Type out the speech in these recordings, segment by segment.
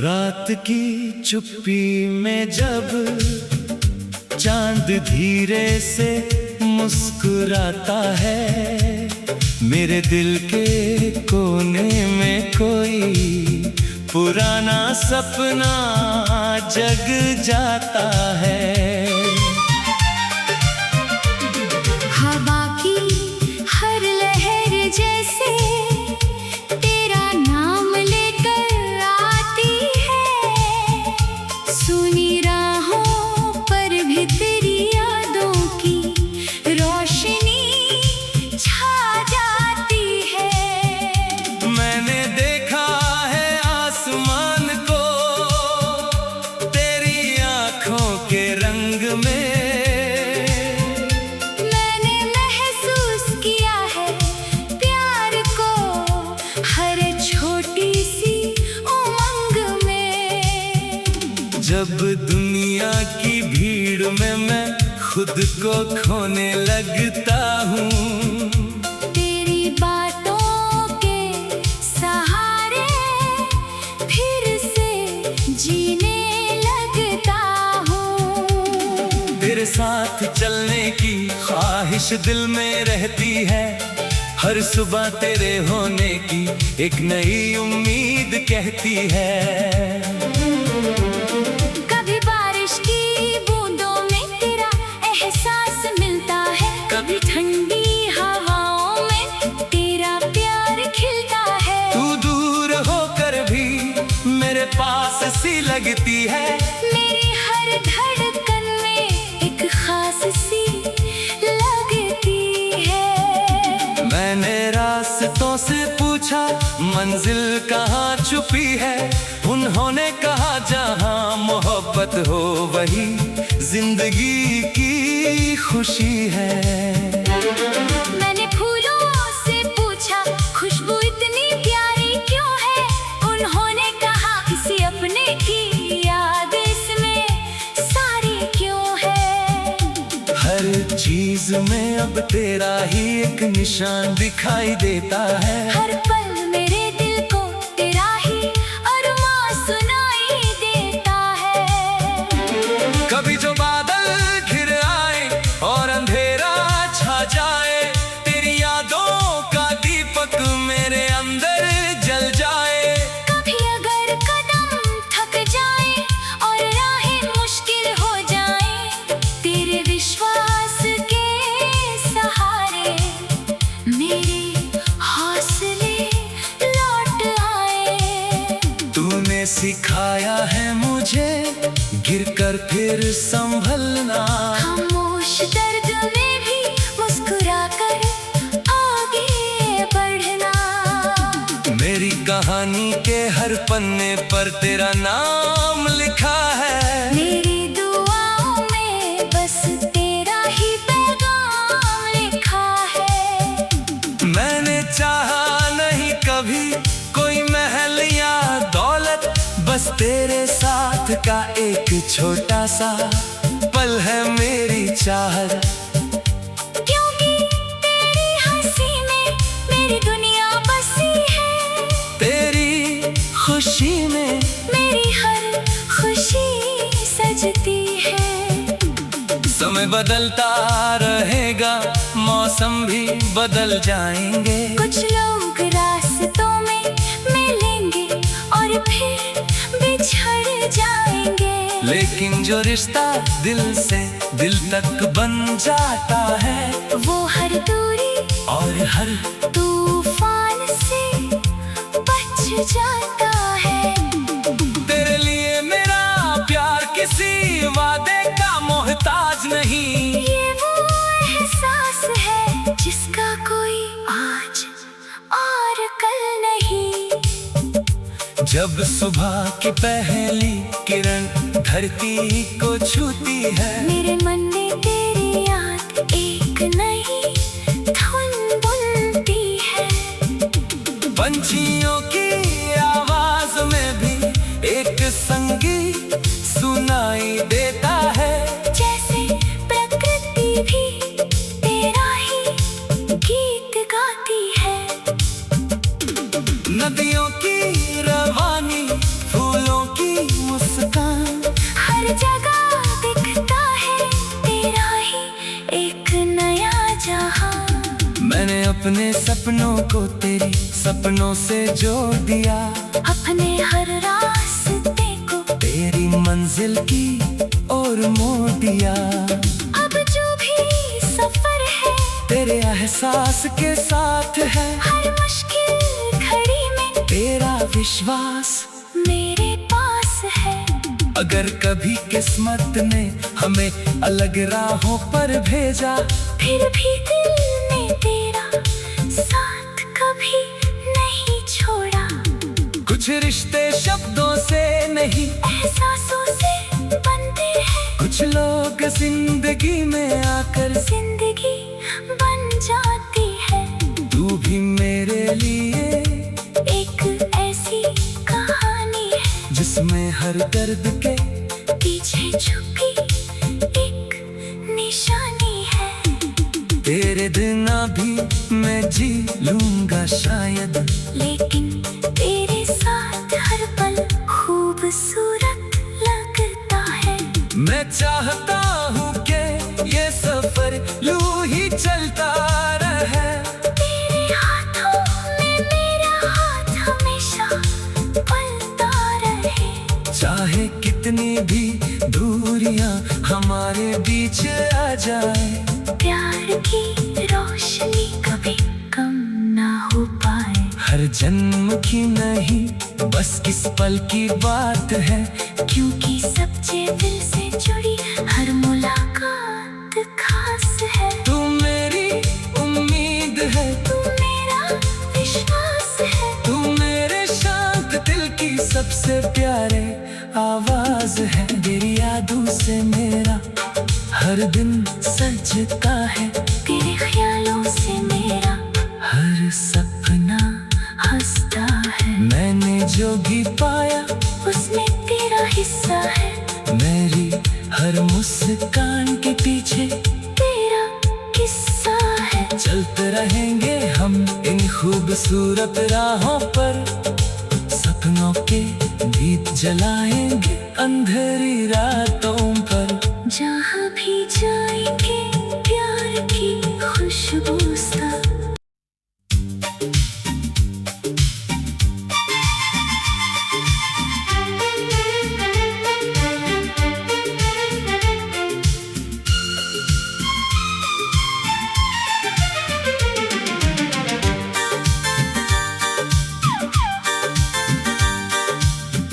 रात की चुप्पी में जब चांद धीरे से मुस्कुराता है, मेरे दिल के कोने में कोई पुराना सपना जग जाता है। हवा की हर लहर जैसे तेरा नाम लेकर आती है, सुनी राहों पर भी तेरी यादों की रोशनी छा जाती है। मैंने देखा है आसमान को तेरी आँखों के रंग में, जब दुनिया की भीड़ में मैं खुद को खोने लगता हूँ, तेरी बातों के सहारे फिर से जीने लगता हूँ। तेरे साथ चलने की ख्वाहिश दिल में रहती है, हर सुबह तेरे होने की एक नई उम्मीद कहती है। कभी ठंडी हवाओं में तेरा प्यार खिलता है, तू दूर होकर भी मेरे पास सी लगती है। मेरी हर धड़कन में एक खास सी लगती है। मैंने रास्तों से पूछा मंजिल कहाँ छुपी है, उन्होंने कहा जहाँ मोहब्बत हो वही जिंदगी की खुशी है। मैंने फूलों से पूछा खुशबू इतनी प्यारी क्यों है, उन्होंने कहा किसी अपने की याद इसमें सारी क्यों है। हर चीज में अब तेरा ही एक निशान दिखाई देता है, हर पल मेरे दिल को तेरा ही अरमां सुनाई देता है। कभी जो बादल घिर आए और अंधेरा छा जाए, तेरी यादों का दीपक मेरे अंदर जल जाए। कभी अगर कदम थक जाए और राहें मुश्किल हो जाए, तेरे विश्वास के सहारे मेरे हौसले लौट आए। तूने सिखाया है मुझे गिरकर फिर संभलना, खामोश दर्द में भी मुस्कुराकर आगे बढ़ना। मेरी कहानी के हर पन्ने पर तेरा नाम लिखा है, मेरी दुआओं में बस तेरा ही पैगाम लिखा है। मैंने चाहा नहीं कभी कोई महल या दौलत, बस तेरे साथ का एक छोटा सा पल है मेरी चाहत। क्योंकि तेरी हंसी में मेरी दुनिया बसी है, तेरी खुशी में मेरी हर खुशी सजती है। समय बदलता रहेगा, मौसम भी बदल जाएंगे, कुछ लोग रास्तों में मिलेंगे और फिर बिछड़ जाएंगे, लेकिन जो रिश्ता दिल से दिल तक बन जाता है, वो हर दूरी और हर तूफान से बच जाता है। तेरे लिए मेरा प्यार किसी वादे का मोहताज नहीं, ये वो एहसास है जिसका कोई आज और कल नहीं। जब सुबह की पहली किरण धरती को छूती है, मेरे मन में तेरी याद एक नई धुन बुनती है। पंछियों की आवाज में भी एक संगीत सुनाई देता है, जैसे प्रकृति भी तेरा ही गीत गाती है। नदियों की रवानी, फूलों की अपने सपनों को तेरी सपनों से जोड़ दिया, अपने हर रास्ते को तेरी मंजिल की ओर मोड़ दिया। अब जो भी सफर है तेरे एहसास के साथ है, हर मुश्किल घड़ी में तेरा विश्वास मेरे पास है। अगर कभी किस्मत ने हमें अलग राहों पर भेजा, फिर भी दिल ने तेरा साथ कभी नहीं छोड़ा। कुछ रिश्ते शब्दों से नहीं एहसासों से बनते हैं, कुछ लोग जिंदगी में आकर जिंदगी बन जाती है। तू भी मेरे लिए एक ऐसी कहानी है जिसमें हर दर्द के पीछे छुपी एक निशानी है। तेरे बिना भी मैं जी लूंगा शायद, लेकिन तेरे साथ हर पल खूबसूरत लगता है। मैं चाहता हूँ कि ये सफर यूं ही चलता रहे। तेरे हाथों में मेरा हाथ हमेशा पलता रहे। चाहे कितनी भी दूरियां हमारे बीच आ जाए, प्यार की रोशनी कभी कम ना हो पाए। हर जन्म की नहीं बस किस पल की बात है, क्योंकि सच्चे दिल से जुड़ी हर मुलाकात खास है। तू मेरी उम्मीद है, तू मेरा विश्वास है। तू मेरे शांत दिल की सबसे प्यारे आवाज है। तेरी यादों से मेरा हर दिन सजता है, तेरे ख्यालों से मेरा हर सपना हंसता है। मैंने जो भी पाया उसमें तेरा हिस्सा है, मेरी हर मुस्कान के पीछे तेरा किस्सा है। चलते रहेंगे हम इन खूबसूरत राहों पर, सपनों के दीप जलाएंगे अंधेरी रातों पर। जहाँ भी जाएंगे प्यार की खुशबू सा।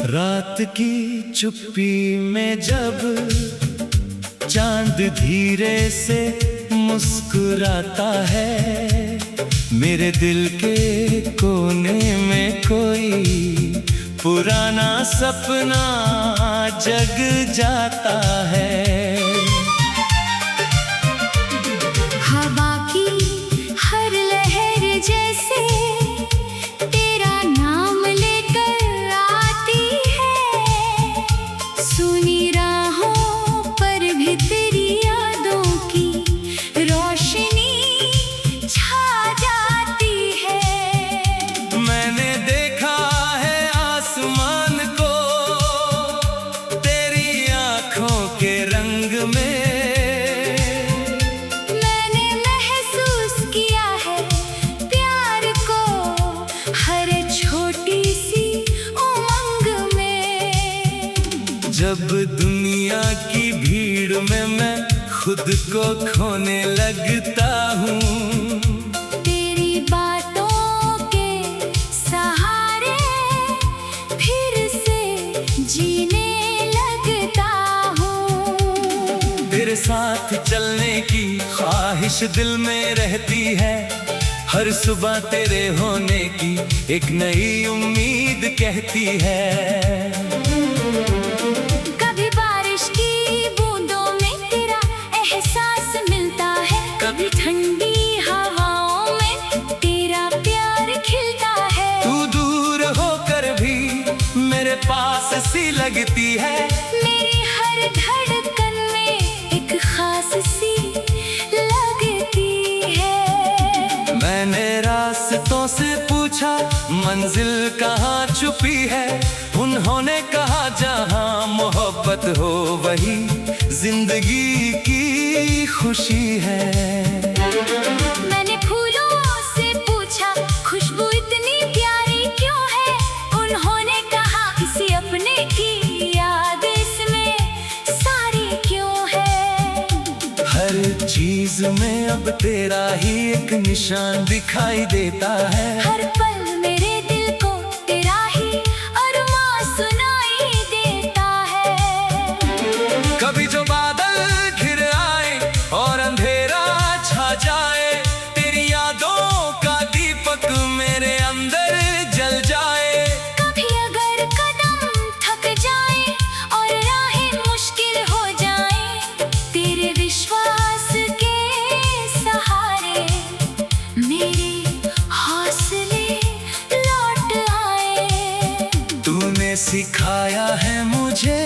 रात की चुप्पी में जब चांद धीरे से मुस्कुराता है, मेरे दिल के कोने में कोई पुराना सपना जग जाता है। हवा की हर लहर जैसे तेरा नाम लेकर आती है। सुनी राहों पर भी तेरी यादों की रोशनी छा जाती है। मैंने देखा है आसमान को तेरी आंखों के रंग में, मैंने महसूस किया है प्यार को हर छोटी सी उमंग में। जब दुनिया की भीड़ में मैं खुद को खोने लगता हूँ, तेरी बातों के सहारे फिर से जीने लगता हूँ। तेरे साथ चलने की ख्वाहिश दिल में रहती है, हर सुबह तेरे होने की एक नई उम्मीद कहती है। कभी बारिश की बूंदों में तेरा एहसास मिलता है, कभी ठंडी हवाओं में तेरा प्यार खिलता है। तू दूर होकर भी मेरे पास सी लगती है, मेरी हर धड़कन में एक खास सी लगती है। मैंने रास्तों से पूछा मंजिल कहाँ छुपी है, उन्होंने कहा जहाँ मोहब्बत हो वही जिंदगी की खुशी है। मैंने फूलों से चीज में अब तेरा ही एक निशान दिखाई देता है। हर पल मेरे दिल को तेरा ही अरमां सुनाई देता है। कभी जो बादल घिर आए और अंधेरा छा जाए, तेरी यादों का दीपक मेरे अंदर जल जाए। कभी अगर कदम थक जाए और राहें मुश्किल हो जाए, तेरे विश्वास के सहारे मेरे हौसले लौट आए। तूने सिखाया है मुझे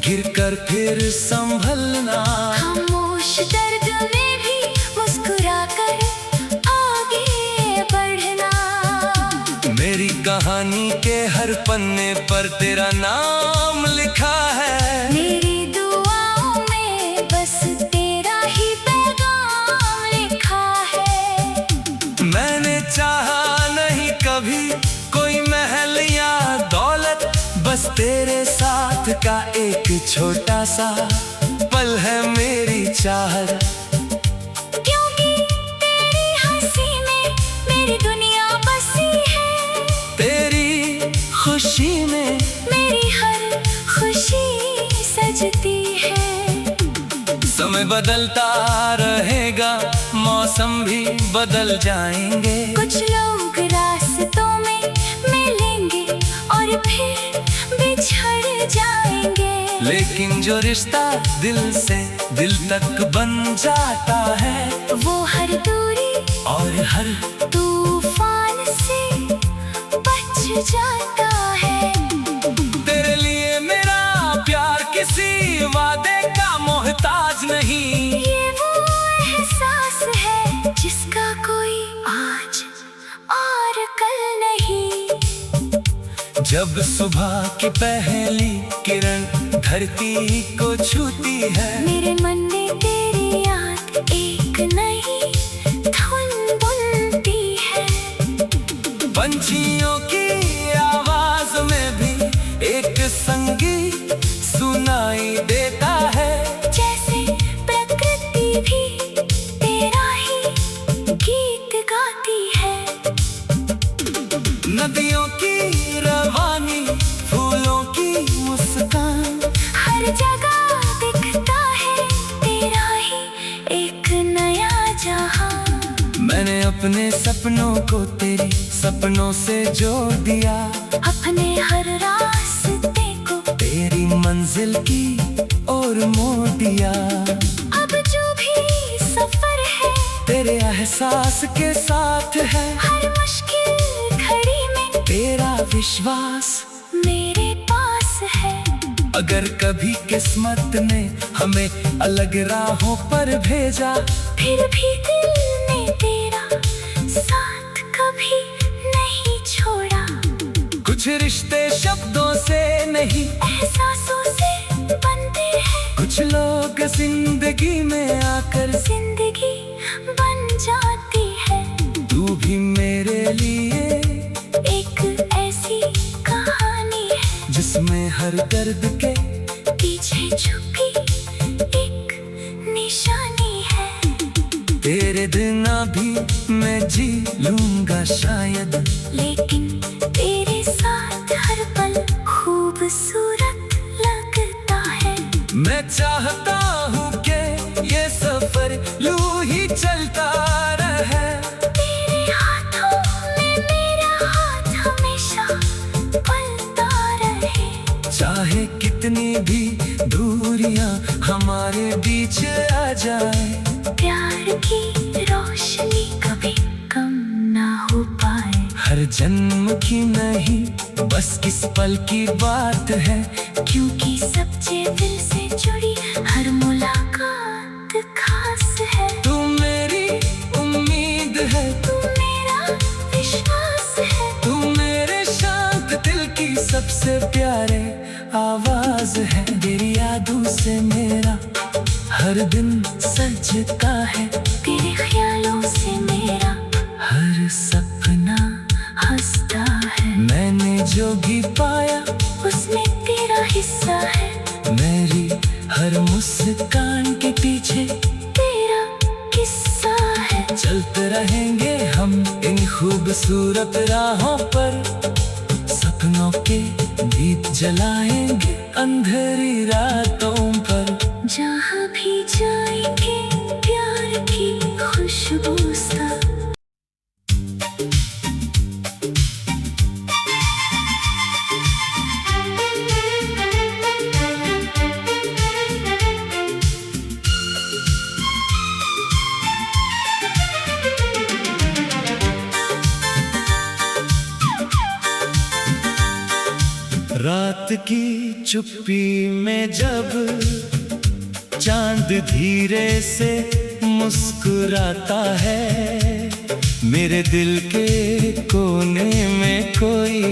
गिरकर फिर संभलना, खामोश दर्द में भी मुस्कुराकर आगे बढ़ना। मेरी कहानी के हर पन्ने पर तेरा नाम लिखा है। मेरी दुआओं में बस तेरा ही पैगाम लिखा है। मैंने चाहा नहीं कभी कोई महल या दौलत, बस तेरे साथ का एक छोटा सा पल है मेरी चाहत। क्योंकि तेरी हंसी में मेरी दुनिया बसी है, तेरी खुशी में मेरी हर खुशी सजती है। समय बदलता रहेगा, मौसम भी बदल जाएंगे। कुछ लोग रास्तों में मिलेंगे और फिर बिछड़ जाएंगे, लेकिन जो रिश्ता दिल से दिल तक बन जाता है, वो हर दूरी और हर तूफान से बच जाता है। तेरे लिए मेरा प्यार किसी वादे का मोहताज नहीं। ये वो एहसास है जिसका कोई आज और कल नहीं। जब सुबह की पहली किरण धरती को छूती है, मेरे मन में तेरी याद एक नई धुन बुनती है। पंछियों की आवाज में भी एक संगीत सुनाई देता है। जैसे प्रकृति भी तेरा ही गीत गाती है। नदियों की रवानी, फूलों की मुस्कान, हर जगह दिखता है तेरा ही एक नया जहां। मैंने अपने सपनों को तेरी सपनों से जोड़ दिया, अपने हर रास्ते को तेरी मंजिल की ओर मोड़ दिया। अब जो भी सफर है तेरे एहसास के साथ है, हर मुश्किल घड़ी में तेरा विश्वास मेरे पास है। अगर कभी किस्मत ने हमें अलग राहों पर भेजा, फिर भी दिल ने तेरा साथ कभी नहीं छोड़ा। कुछ रिश्ते शब्दों से नहीं एहसासों से बनते हैं, कुछ लोग जिंदगी में आकर जिंदगी बन जाती है। तू भी मेरे लिए एक ऐसी कहानी है जिसमें हर दर्द के पीछे छुपी एक निशानी है। तेरे बिना भी मैं जी लूंगा शायद, लेकिन तेरे साथ हर पल खूबसूरत लगता है। मैं चाहता हूँ कि ये सफर यूं ही चलता रहे। तेरे हाथों में मेरा हाथ हमेशा पलता रहे। चाहे कितनी भी दूरियां हमारे बीच आ जाए, प्यार की रोशनी कभी कम ना हो पाए। हर जन्म की नहीं बस किस पल की बात है, क्योंकि सच्चे दिल से जुड़ी हर मुलाकात खास है। तू मेरी उम्मीद है, तू मेरा विश्वास है, तू मेरे शांत दिल की सबसे प्यारे आवाज है। तेरी यादों से मेरा हर दिन सजता है, तेरे ख्यालों से मेरा हर सपना हंसता है। मैंने जो भी पाया उसमें तेरा हिस्सा है। मेरी हर मुस्कान के पीछे तेरा चलते रहेंगे हम इन खूबसूरत राहों पर, सपनों के दीप जलाएंगे अंधेरी रातों पर। जहाँ भी जाएंगे प्यार की खुशबू सा। रात की चुप्पी में जब चांद धीरे से मुस्कुराता है, मेरे दिल के कोने में कोई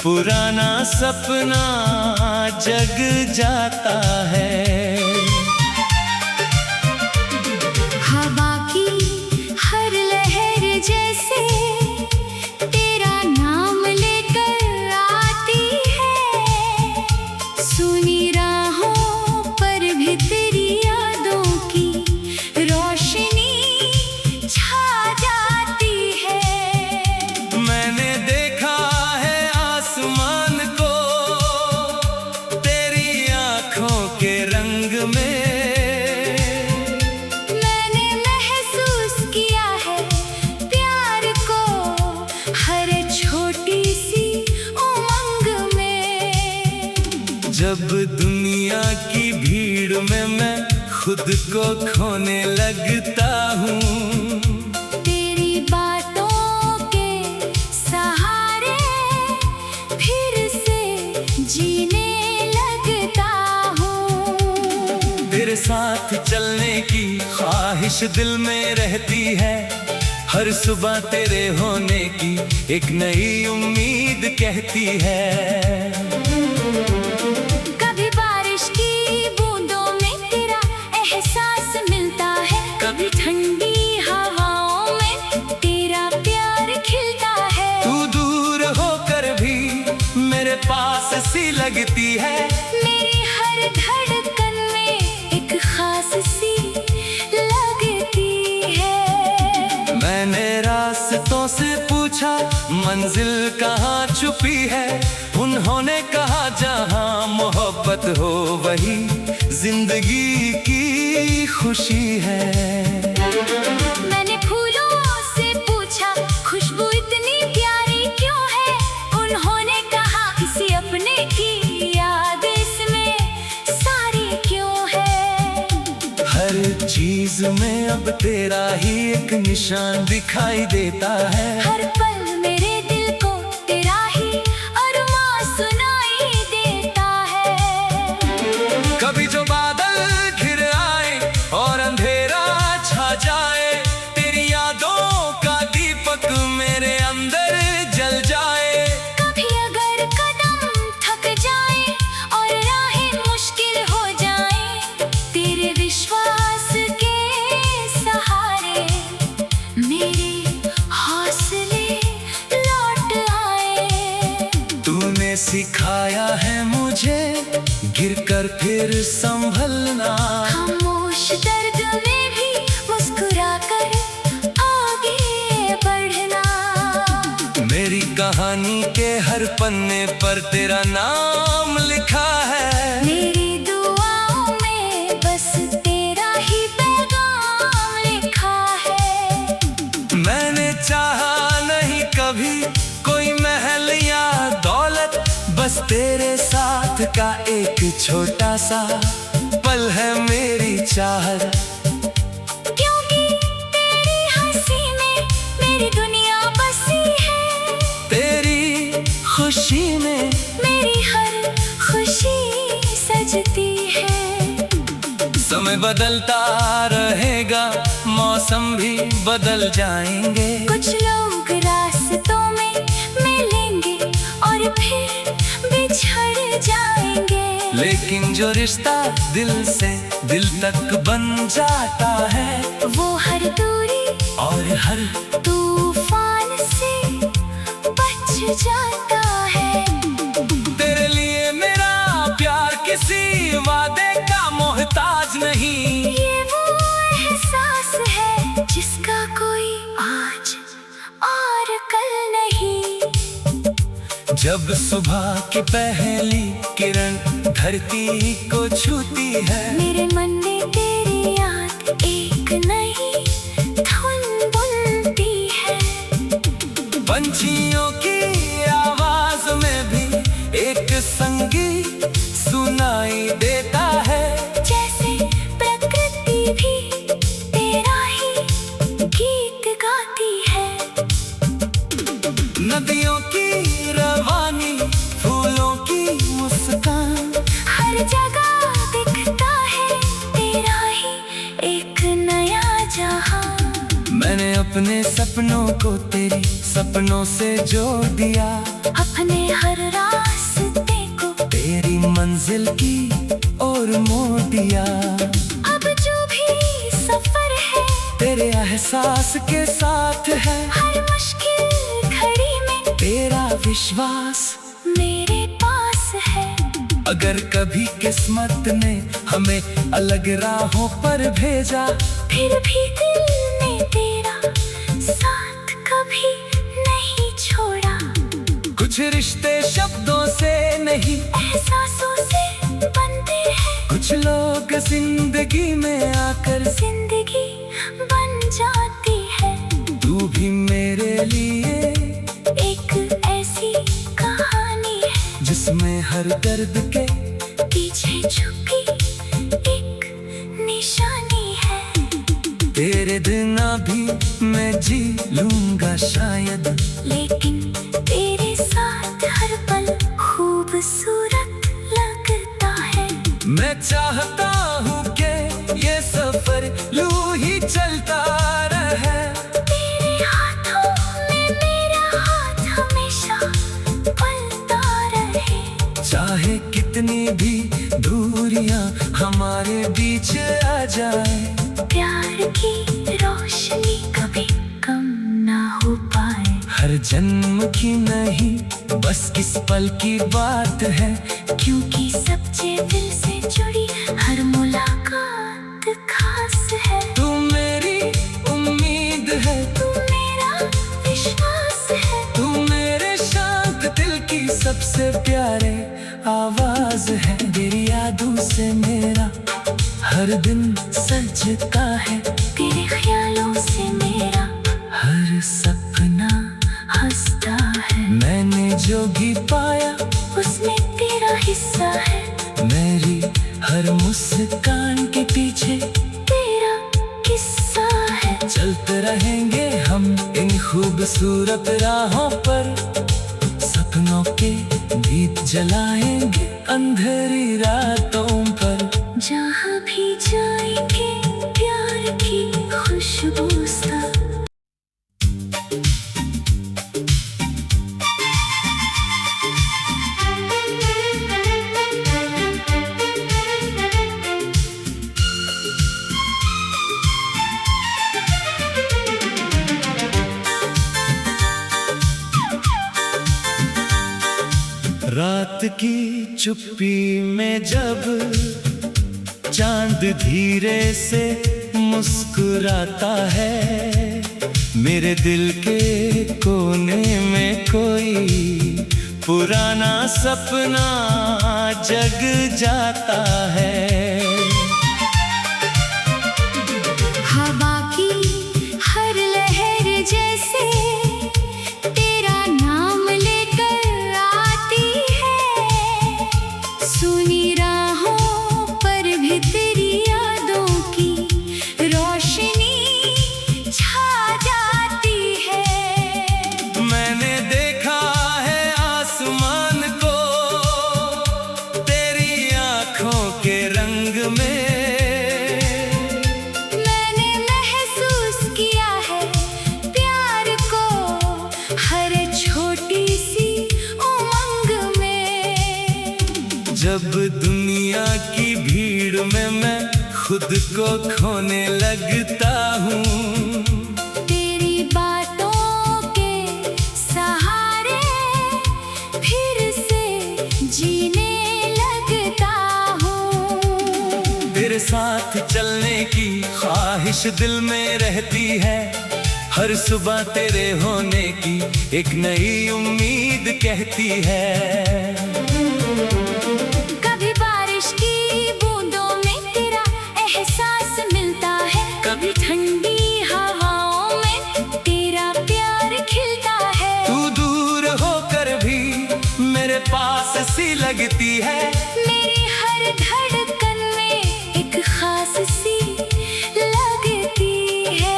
पुराना सपना जग जाता है। हवा की हर लहर जैसे तेरा नाम लेकर आती है, सुनी राहों पर भी तेरी यादों की रोशनी छा जाती है। मैंने देखा है आसमान को तेरी आँखों के रंग में, मैंने महसूस किया है प्यार को हर छोटी सी उमंग में। जब दुनिया की भीड़ में मैं खुद को खोने लगता हूँ, तेरी बातों के सहारे फिर से जीने लगता हूँ। तेरे साथ चलने की ख्वाहिश दिल में रहती है, हर सुबह तेरे होने की एक नई उम्मीद कहती है। कभी बारिश की बूंदों में तेरा एहसास मिलता है, कभी ठंडी हवाओं में तेरा प्यार खिलता है। तू दूर होकर भी मेरे पास सी लगती है, मेरी हर धड़कन में एक खास सी लगती है। मैंने रास्तों से पूछा मंजिल कहाँ छुपी है, उन्होंने कहा जहाँ मोहब्बत हो वही जिंदगी की खुशी है। मैंने फूलों से पूछा खुशबू इतनी प्यारी क्यों है, उन्होंने कहा किसी अपने की याद इसमें सारी क्यों है। हर चीज में अब तेरा ही एक निशान दिखाई देता है, हर पल मेरे दिल को तेरा ही अरमां सुनाई देता है। कभी जो बादल घिर आए और अंधेरा छा जाए, तेरी यादों का दीपक मेरे अंदर जल जाए। कभी अगर कदम थक जाए और राहें मुश्किल हो जाए, तेरे विश्वास के सहारे मेरे हौसले लौट आए। तूने सिखाया है मुझे गिरकर फिर संभलना, खामोश दर्द में भी मुस्कुराकर आगे बढ़ना। मेरी कहानी के हर पन्ने पर तेरा नाम लिखा है, मेरी दुआओं में बस तेरा ही पैगाम लिखा है। मैंने चाहा नहीं कभी कोई महल या दौलत, बस तेरे साथ का एक छोटा सा पल है मेरी चाहत। क्योंकि तेरी हंसी में मेरी दुनिया बसी है, तेरी खुशी में मेरी हर खुशी सजती है। समय बदलता रहेगा, मौसम भी बदल जाएंगे, कुछ लोग रास्तों में मिलेंगे और फिर बिछड़ जाएंगे, लेकिन जो रिश्ता दिल से दिल तक बन जाता है, वो हर दूरी और हर तूफान से बच जाता है। तेरे लिए मेरा प्यार किसी वादे का मोहताज नहीं, ये वो एहसास है जिसका कोई जब सुबह की पहली किरण धरती को छूती है, मेरे मन में तेरी याद एक नई धुन बुनती है। पंछियों की आवाज में भी एक संगीत सुनाई देता है, जैसे प्रकृति भी तेरा ही गीत गाती है। नदियों की रवानी, फूलों की मुस्कान, हर जगह दिखता है तेरा ही एक नया जहां। मैंने अपने सपनों को तेरी सपनों से जोड़ दिया, अपने हर रास्ते को तेरी मंजिल की ओर मोड़ दिया। अब जो भी सफर है तेरे एहसास के साथ है, हर मुश्किल घड़ी में तेरा विश्वास मेरे पास है। अगर कभी किस्मत ने हमें अलग राहों पर भेजा, फिर भी दिल ने तेरा साथ कभी नहीं छोड़ा। कुछ रिश्ते शब्दों से नहीं एहसासों से बनते हैं, कुछ लोग जिंदगी में आकर जिंदगी बन जाती है। तू भी मेरे लिए एक ऐसी कहानी है जिसमें हर दर्द के पीछे छुपी एक निशानी है। तेरे बिना भी मैं जी लूंगा शायद, लेकिन तेरे साथ हर पल खूबसूरत लगता है। मैं चाहता हूँ कि ये सफर यूं ही चलता रहे। तेरे हाथों में मेरा हाथ हमेशा पलता रहे। चाहे कितनी भी दूरियां हमारे बीच आ जाए, प्यार की रोशनी कभी कम ना हो पाए। हर जन्म की नहीं बस किस पल की बात है, क्योंकि सच्चे दिल से जुड़ी हर मुलाकात खास है। तू मेरी उम्मीद है, तू मेरा विश्वास है। तू मेरे शांत दिल की सबसे प्यारे आवाज है। तेरी यादों से मेरा हर दिन सजता है, तेरे ख्यालों से मेरा हर सपना हंसता है। मैंने जो भी पाया उसमें तेरा हिस्सा है। मेरी हर मुस्कान के पीछे तेरा किस्सा है। चलते रहेंगे हम इन खूबसूरत राहों पर, सपनों के दीप जलाएंगे अंधेरी रातों पर। जहाँ भी जाएंगे प्यार की खुशबू सा। रात की चुप्पी में जब चांद धीरे से मुस्कुराता है, मेरे दिल के कोने में कोई पुराना सपना जग जाता है। हवा की हर लहर जैसे तेरा नाम लेकर आती है। सुनी राहों पर भी तेरी यादों की रोशनी छा जाती है। मैंने देखा है आसमान को तेरी आंखों के रंग में, मैंने महसूस किया है प्यार को हर छोटी सी उमंग में। जब दुनिया की भीड़ में मैं खुद को खोने लगता हूँ, तेरी बातों के सहारे फिर से जीने लगता हूँ। तेरे साथ चलने की ख्वाहिश दिल में रहती है, हर सुबह तेरे होने की एक नई उम्मीद कहती है। कभी बारिश की बूंदों में तेरा एहसास मिलता है, कभी ठंडी हवाओं में तेरा प्यार खिलता है। तू दूर होकर भी मेरे पास सी लगती है, मेरी हर धड़कन में एक खास सी लगती है।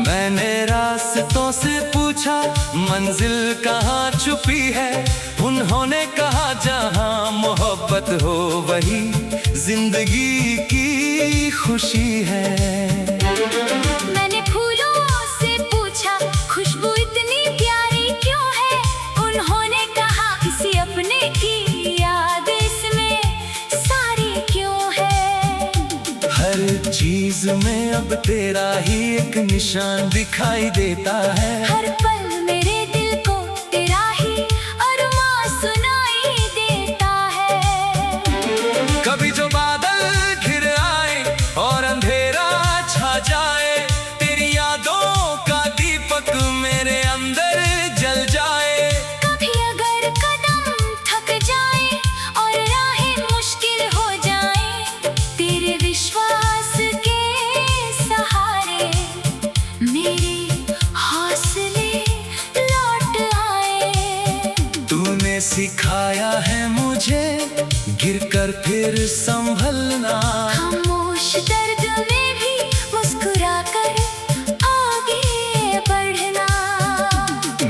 मैंने रास्तों से पूछा मंजिल कहाँ छुपी है, उन्होंने कहा जहाँ मोहब्बत हो वही जिंदगी की खुशी है। मैंने फूलों से पूछा खुशबू इतनी प्यारी क्यों है, उन्होंने कहा किसी अपने की याद इसमें सारी क्यों है। हर चीज में अब तेरा ही एक निशान दिखाई देता है, हर पल मेरे दिल को तेरा ही अरमां सुनाई देता है। कभी जो बादल घिर आए और अंधेरा छा जाए, तेरी यादों का दीपक मेरे अंदर जल जाए। कभी अगर कदम थक जाए और राहें मुश्किल हो जाए, तेरे विश्वास के सहारे मेरे हौसले लौट आए। तूने सिखाया है मुझे गिरकर फिर संभलना, खामोश दर्द में भी मुस्कुराकर आगे बढ़ना।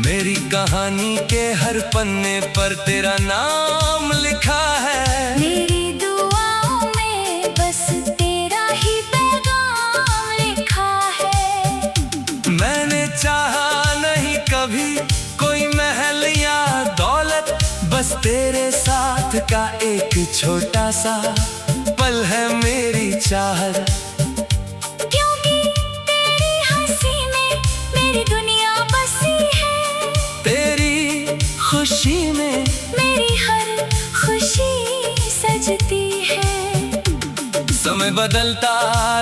मेरी कहानी के हर पन्ने पर तेरा नाम लिखा है, मेरी दुआओं में बस तेरा ही पैगाम लिखा है। मैंने चाहा नहीं कभी कोई महल या दौलत, बस तेरे साथ का एक छोटा सा पल है मेरी चाहत। क्योंकि तेरी हंसी में मेरी दुनिया बसी है, तेरी खुशी में मेरी हर खुशी सजती है। समय बदलता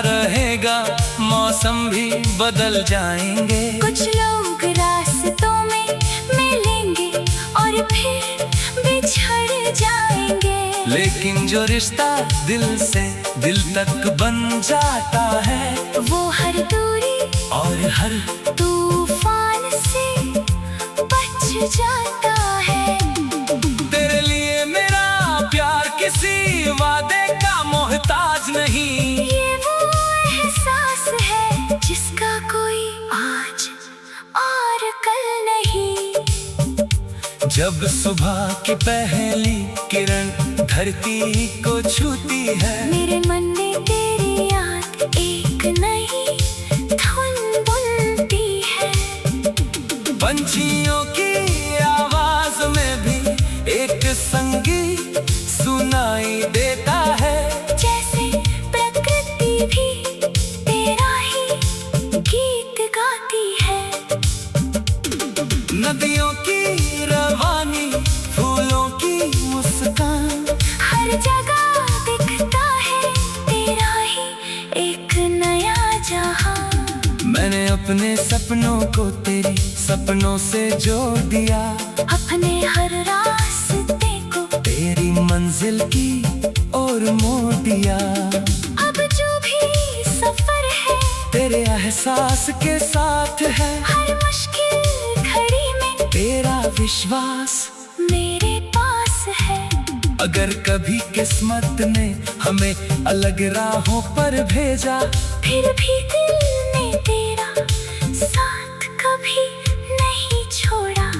रहेगा, मौसम भी बदल जाएंगे, कुछ लोग रास्तों में मिलेंगे और फिर बिछड़ जाएंगे, लेकिन जो रिश्ता दिल से दिल तक बन जाता है, वो हर दूरी और हर तूफान से बच जाता है। तेरे लिए मेरा प्यार किसी वादे का मोहताज नहीं, ये वो एहसास है जिसका कोई आज और कल नहीं। जब सुबह की पहली किरण धरती को छूती है, मेरे मन में तेरी याद एक नई धुन बुनती है। पंछियों की आवाज में भी एक संगीत सुनाई देता है, जैसे प्रकृति भी तेरा ही गीत गाती है। नदियों की रवानी, फूलों की मुस्कान, हर जगह दिखता है तेरा ही एक नया जहां। मैंने अपने सपनों को तेरी सपनों से जोड़ दिया, अपने हर रास्ते को तेरी मंजिल की ओर मोड़ दिया। अब जो भी सफर है तेरे एहसास के साथ है, हर मुश्किल घड़ी में तेरा विश्वास मेरे पास है। अगर कभी किस्मत ने हमें अलग राहों पर भेजा, फिर भी दिल ने तेरा साथ कभी नहीं छोड़ा।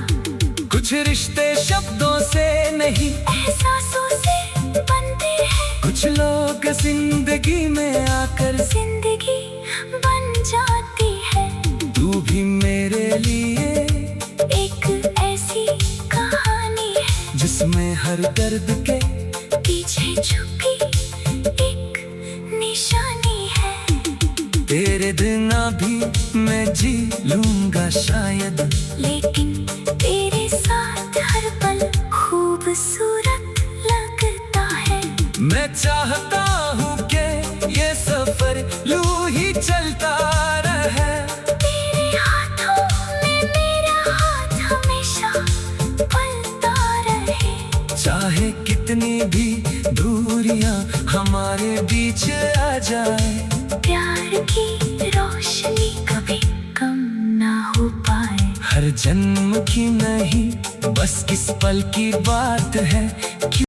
कुछ रिश्ते शब्दों से नहीं एहसासों से बनते हैं, कुछ लोग जिंदगी में आकर जिंदगी बन जाती है। तू भी मेरे लिए एक ऐसी कहानी है जिसमें हर दर्द के पीछे छुपी एक निशानी है। तेरे बिना भी मैं जी लूंगा शायद, लेकिन तेरे साथ हर पल खूबसूरत लगता है। मैं चाहता हूँ कि ये सफर यूं ही चलता रहे। तेरे हमारे बीच आ जाए। प्यार की रोशनी कभी कम ना हो पाए। हर जन्म की नहीं, बस किस पल की बात है।